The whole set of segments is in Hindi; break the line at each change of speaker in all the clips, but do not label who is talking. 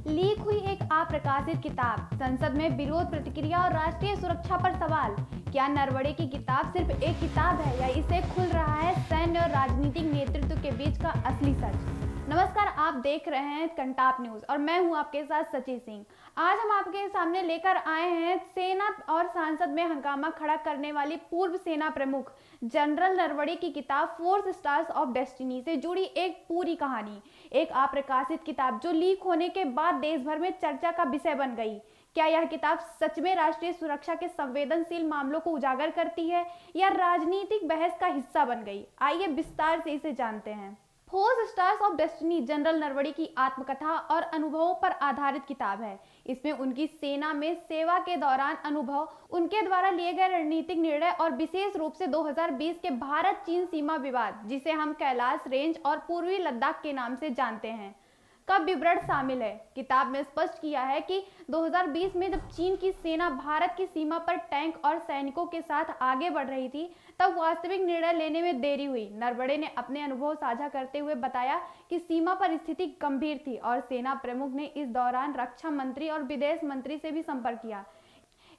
लीक हुई एक अप्रकाशित किताब, संसद में विरोध प्रतिक्रिया और राष्ट्रीय सुरक्षा पर सवाल। क्या नरवणे की किताब सिर्फ एक किताब है या इससे खुल रहा है सैन्य और राजनीतिक नेतृत्व के बीच का असली सच? नमस्कार, आप देख रहे हैं कंटाप न्यूज और मैं हूं आपके साथ सची सिंह। आज हम आपके सामने लेकर आए हैं सेना और संसद में हंगामा खड़ा करने वाली पूर्व सेना प्रमुख जनरल नरवणे की किताब 4 स्टार्स ऑफ डेस्टिनी से जुड़ी एक पूरी कहानी। एक अप्रकाशित किताब जो लीक होने के बाद देश भर में चर्चा का विषय बन गई। क्या यह किताब सच में राष्ट्रीय सुरक्षा के संवेदनशील मामलों को उजागर करती है या राजनीतिक बहस का हिस्सा बन गई? आइए विस्तार से इसे जानते हैं। 4 stars of destiny general Naravane की आत्मकथा और अनुभवों पर आधारित किताब है। इसमें उनकी सेना में सेवा के दौरान अनुभव, उनके द्वारा लिए गए रणनीतिक निर्णय और विशेष रूप से 2020 के भारत चीन सीमा विवाद, जिसे हम कैलाश रेंज और पूर्वी लद्दाख के नाम से जानते हैं, का विवरण शामिल है। किताब में स्पष्ट किया है कि 2020 में जब चीन की सेना भारत की सीमा पर टैंक और सैनिकों के साथ आगे बढ़ रही थी, तब वास्तविक निर्णय लेने में देरी हुई। नरवणे ने अपने अनुभव साझा करते हुए बताया कि सीमा पर स्थिति गंभीर थी और सेना प्रमुख ने इस दौरान रक्षा मंत्री और विदेश मंत्री से भी संपर्क किया।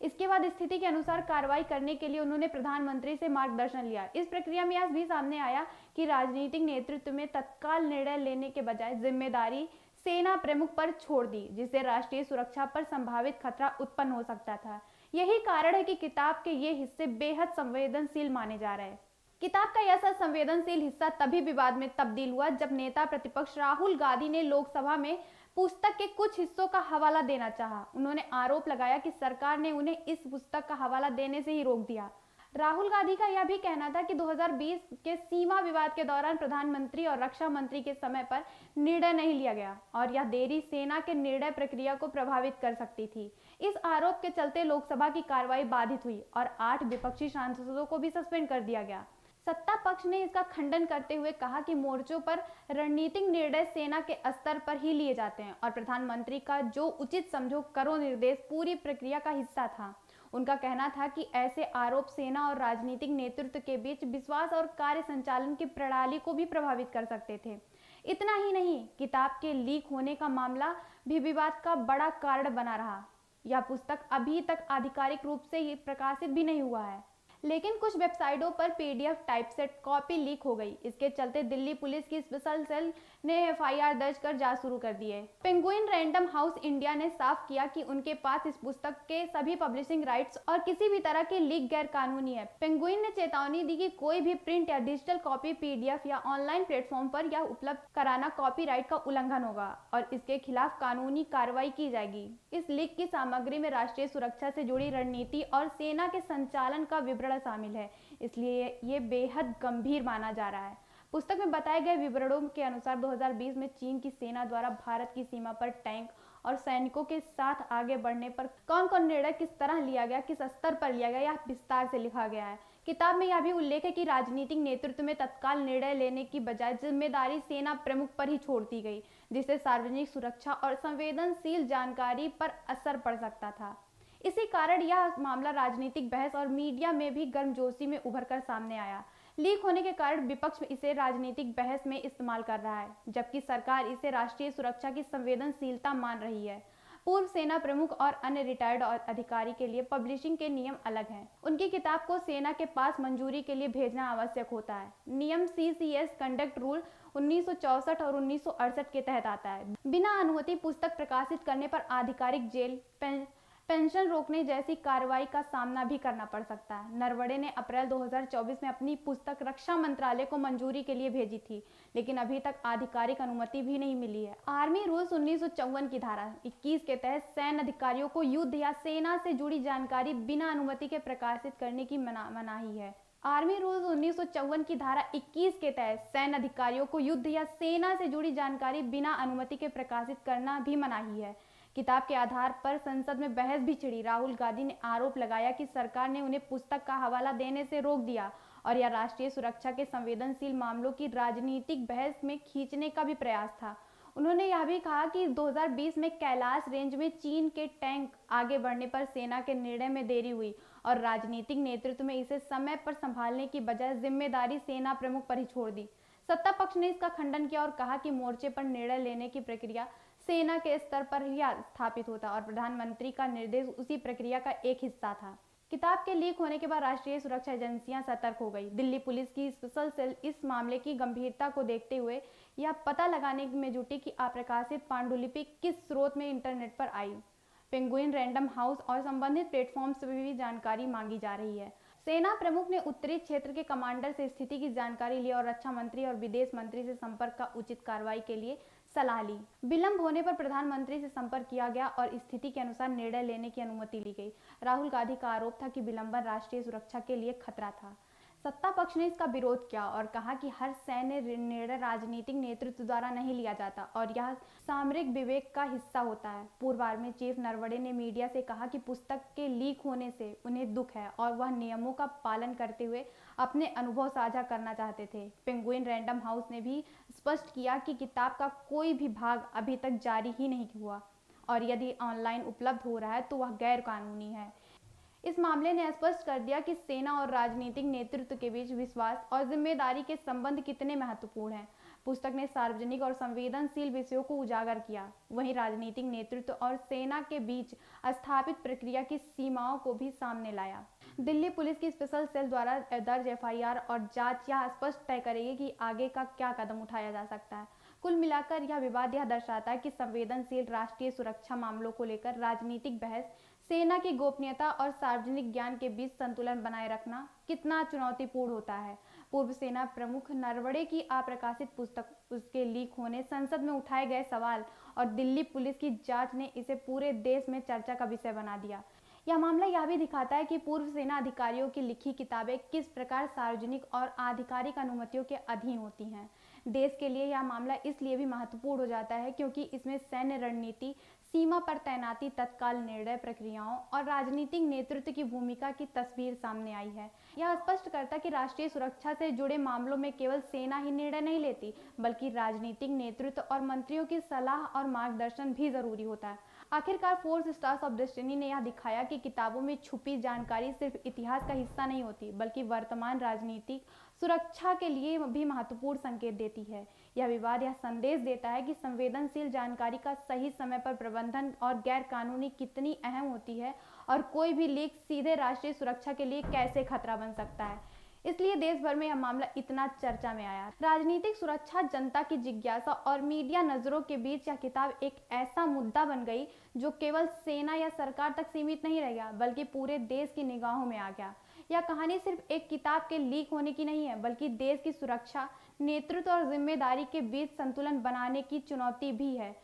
इसके बाद स्थिति के अनुसार कार्रवाई करने के लिए उन्होंने प्रधानमंत्री से मार्गदर्शन लिया। इस प्रक्रिया में यह भी सामने आया कि राजनीतिक नेतृत्व में तत्काल निर्णय लेने के बजाय जिम्मेदारी सेना प्रमुख पर छोड़ दी, जिससे राष्ट्रीय सुरक्षा पर संभावित खतरा उत्पन्न हो सकता था। यही कारण है कि किताब के ये हिस्से बेहद संवेदनशील माने जा रहे हैं। किताब का यह संवेदनशील हिस्सा तभी विवाद में तब्दील हुआ जब नेता प्रतिपक्ष राहुल गांधी ने लोकसभा में पुस्तक के कुछ हिस्सों का हवाला देना चाहा। उन्होंने आरोप लगाया कि सरकार ने उन्हें इस पुस्तक का हवाला देने से ही रोक दिया। राहुल गांधी का यह भी कहना था कि 2020 के सीमा विवाद के दौरान प्रधानमंत्री और रक्षा मंत्री के समय पर निर्णय नहीं लिया गया और यह देरी सेना के निर्णय प्रक्रिया को प्रभावित कर सकती थी। इस आरोप के चलते लोकसभा की कार्रवाई बाधित हुई और 8 विपक्षी सांसदों को भी सस्पेंड कर दिया गया। सत्ता पक्ष ने इसका खंडन करते हुए कहा कि मोर्चों पर रणनीतिक निर्णय सेना के स्तर पर ही लिए जाते हैं और प्रधानमंत्री का जो उचित समझो करो निर्देश पूरी प्रक्रिया का हिस्सा था। उनका कहना था कि ऐसे आरोप सेना और राजनीतिक नेतृत्व के बीच विश्वास और कार्य संचालन की प्रणाली को भी प्रभावित कर सकते थे। इतना ही नहीं, किताब के लीक होने का मामला भी विवाद का बड़ा कारण बना रहा। यह पुस्तक अभी तक आधिकारिक रूप से प्रकाशित भी नहीं हुआ है, लेकिन कुछ वेबसाइटों पर पीडीएफ टाइपसेट कॉपी लीक हो गई। इसके चलते दिल्ली पुलिस की स्पेशल सेल ने एफआईआर दर्ज कर जांच शुरू कर दी है। पेंगुइन रैंडम हाउस इंडिया ने साफ किया कि उनके पास इस पुस्तक के सभी पब्लिशिंग राइट्स और किसी भी तरह की लीक गैर कानूनी है। पेंगुइन ने चेतावनी दी कि कोई भी प्रिंट या डिजिटल कॉपी पीडीएफ या ऑनलाइन प्लेटफॉर्म पर यह उपलब्ध कराना कॉपीराइट का उल्लंघन होगा और इसके खिलाफ कानूनी कार्रवाई की जाएगी। इस लीक की सामग्री में राष्ट्रीय सुरक्षा से जुड़ी रणनीति और सेना के संचालन का विवरण शामिल है, इसलिए ये बेहद गंभीर माना जा रहा है। पुस्तक में बताए गए विवरणों के अनुसार 2020 में चीन की सेना द्वारा भारत की सीमा पर टैंक और सैनिकों के साथ आगे बढ़ने पर कौन कौन निर्णय किस तरह लिया गया, किस स्तर पर लिया गया, यह विस्तार से लिखा गया है। किताब में यह भी उल्लेख है कि राजनीतिक नेतृत्व में तत्काल निर्णय लेने की बजाय जिम्मेदारी सेना प्रमुख पर ही छोड़ दी गई, जिससे सार्वजनिक सुरक्षा और संवेदनशील जानकारी पर असर पड़ सकता था। इसी कारण यह मामला राजनीतिक बहस और मीडिया में भी गर्मजोशी में उभर कर सामने आया। लीक होने के कारण विपक्ष इसे राजनीतिक बहस में इस्तेमाल कर रहा है, जबकि सरकार इसे राष्ट्रीय सुरक्षा की संवेदनशीलता मान रही है। पूर्व सेना प्रमुख और अन्य रिटायर्ड अधिकारी के लिए पब्लिशिंग के नियम अलग हैं। उनकी किताब को सेना के पास मंजूरी के लिए भेजना आवश्यक होता है। नियम सीसीएस कंडक्ट रूल 1964 और 1968 के तहत आता है। बिना अनुमति पुस्तक प्रकाशित करने पर आधिकारिक जेल, पेंशन रोकने जैसी कार्रवाई का सामना भी करना पड़ सकता है। नरवणे ने अप्रैल 2024 में अपनी पुस्तक रक्षा मंत्रालय को मंजूरी के लिए भेजी थी, लेकिन अभी तक आधिकारिक अनुमति भी नहीं मिली है। आर्मी रूल्स 1954 की धारा 21 के तहत सैन्य अधिकारियों को युद्ध या सेना से जुड़ी जानकारी बिना अनुमति के प्रकाशित करने की मनाही है। आर्मी रूल्स 1954 की धारा 21 के तहत सैन्य अधिकारियों को युद्ध या सेना से जुड़ी जानकारी बिना अनुमति के प्रकाशित करना भी मनाही है। किताब के आधार पर संसद में बहस भी छिड़ी। राहुल गांधी ने आरोप लगाया कि सरकार ने उन्हें पुस्तक का हवाला देने से रोक दिया और यह राष्ट्रीय सुरक्षा के संवेदनशील मामलों की राजनीतिक बहस में खींचने का भी प्रयास था। उन्होंने यह भी कहा कि 2020 में कैलाश रेंज में चीन के टैंक आगे बढ़ने पर सेना के निर्णय में देरी हुई और राजनीतिक नेतृत्व में इसे समय पर संभालने की बजाय जिम्मेदारी सेना प्रमुख पर ही छोड़ दी। सत्ता पक्ष ने इसका खंडन किया और कहा कि मोर्चे पर निर्णय लेने की प्रक्रिया सेना के स्तर पर ही स्थापित होता और प्रधानमंत्री का निर्देश उसी प्रक्रिया का एक हिस्सा था। किताब के लीक होने के बाद राष्ट्रीय सुरक्षा एजेंसियां सतर्क हो गई। दिल्ली पुलिस की स्पेशल सेल इस मामले की गंभीरता को देखते हुए यह पता लगाने में जुटी कि अप्रकाशित पांडुलिपि किस स्रोत में इंटरनेट पर आई। पेंगुइन, रैंडम हाउस और संबंधित प्लेटफॉर्म से भी जानकारी मांगी जा रही है। सेना प्रमुख ने उत्तरी क्षेत्र के कमांडर से स्थिति की जानकारी ली और रक्षा मंत्री और विदेश मंत्री से संपर्क का उचित कार्रवाई के लिए सलाह ली। विलंब होने पर प्रधानमंत्री से संपर्क किया गया और स्थिति के अनुसार निर्णय लेने की अनुमति ली गई। राहुल गांधी का आरोप था कि विलंबन राष्ट्रीय सुरक्षा के लिए खतरा था। सत्ता पक्ष ने इसका विरोध किया और कहा कि हर सैन्य निर्णय राजनीतिक नेतृत्व द्वारा नहीं लिया जाता और यह सामरिक विवेक का हिस्सा होता है। पूर्व आर्मी चीफ नरवणे ने मीडिया से कहा कि पुस्तक के लीक होने से उन्हें दुख है और वह नियमों का पालन करते हुए अपने अनुभव साझा करना चाहते थे। पेंगुइन रैंडम हाउस ने भी स्पष्ट किया कि किताब का कोई भी भाग अभी तक जारी ही नहीं हुआ और यदि ऑनलाइन उपलब्ध हो रहा है तो वह गैर कानूनी है। इस मामले ने स्पष्ट कर दिया कि सेना और राजनीतिक नेतृत्व के बीच विश्वास और जिम्मेदारी के संबंध कितने महत्वपूर्ण हैं। पुस्तक ने सार्वजनिक और संवेदनशील विषयों को उजागर किया, वहीं राजनीतिक नेतृत्व और सेना के बीच स्थापित प्रक्रिया की सीमाओं को भी सामने लाया। दिल्ली पुलिस की स्पेशल सेल द्वारा दर्ज एफआईआर और जांच यह स्पष्ट तय करेगी कि आगे का क्या कदम उठाया जा सकता है। कुल मिलाकर यह विवाद यह दर्शाता है कि संवेदनशील राष्ट्रीय सुरक्षा मामलों को लेकर राजनीतिक बहस, सेना की गोपनीयता और सार्वजनिक ज्ञान के बीच संतुलन बनाए रखना कितना चुनौतीपूर्ण होता है। पूर्व सेना प्रमुख नरवणे की अप्रकाशित पुस्तक, उसके लीक होने, संसद में उठाए गए सवाल और दिल्ली पुलिस की जांच ने इसे पूरे देश में चर्चा का विषय बना दिया। यह मामला यह भी दिखाता है कि पूर्व सेना अधिकारियों की लिखी किताबें किस प्रकार सार्वजनिक और आधिकारिक अनुमतियों के अधीन होती हैं। देश के लिए यह मामला इसलिए भी महत्वपूर्ण हो जाता है क्योंकि इसमें सैन्य रणनीति, सीमा पर तैनाती, तत्काल निर्णय प्रक्रियाओं और राजनीतिक नेतृत्व की भूमिका की तस्वीर सामने आई है। यह स्पष्ट करता है कि राष्ट्रीय सुरक्षा से जुड़े मामलों में केवल सेना ही निर्णय नहीं लेती, बल्कि राजनीतिक नेतृत्व और मंत्रियों की सलाह और मार्गदर्शन भी जरूरी होता है। आखिरकार फोर्स स्टार्स ऑफ डेस्टिनी ने यह दिखाया कि किताबों में छुपी जानकारी सिर्फ इतिहास का हिस्सा नहीं होती, बल्कि वर्तमान राजनीतिक सुरक्षा के लिए भी महत्वपूर्ण संकेत देती है। यह विवाद यह संदेश देता है कि संवेदनशील जानकारी का सही समय पर प्रबंधन और गैर कानूनी कितनी अहम होती है और कोई भी लीक सीधे राष्ट्रीय सुरक्षा के लिए कैसे खतरा बन सकता है। इसलिए देश भर में यह मामला इतना चर्चा में आया। राजनीतिक सुरक्षा, जनता की जिज्ञासा और मीडिया नजरों के बीच यह किताब एक ऐसा मुद्दा बन गई जो केवल सेना या सरकार तक सीमित नहीं रह गया, बल्कि पूरे देश की निगाहों में आ गया। यह कहानी सिर्फ एक किताब के लीक होने की नहीं है, बल्कि देश की सुरक्षा, नेतृत्व और जिम्मेदारी के बीच संतुलन बनाने की चुनौती भी है।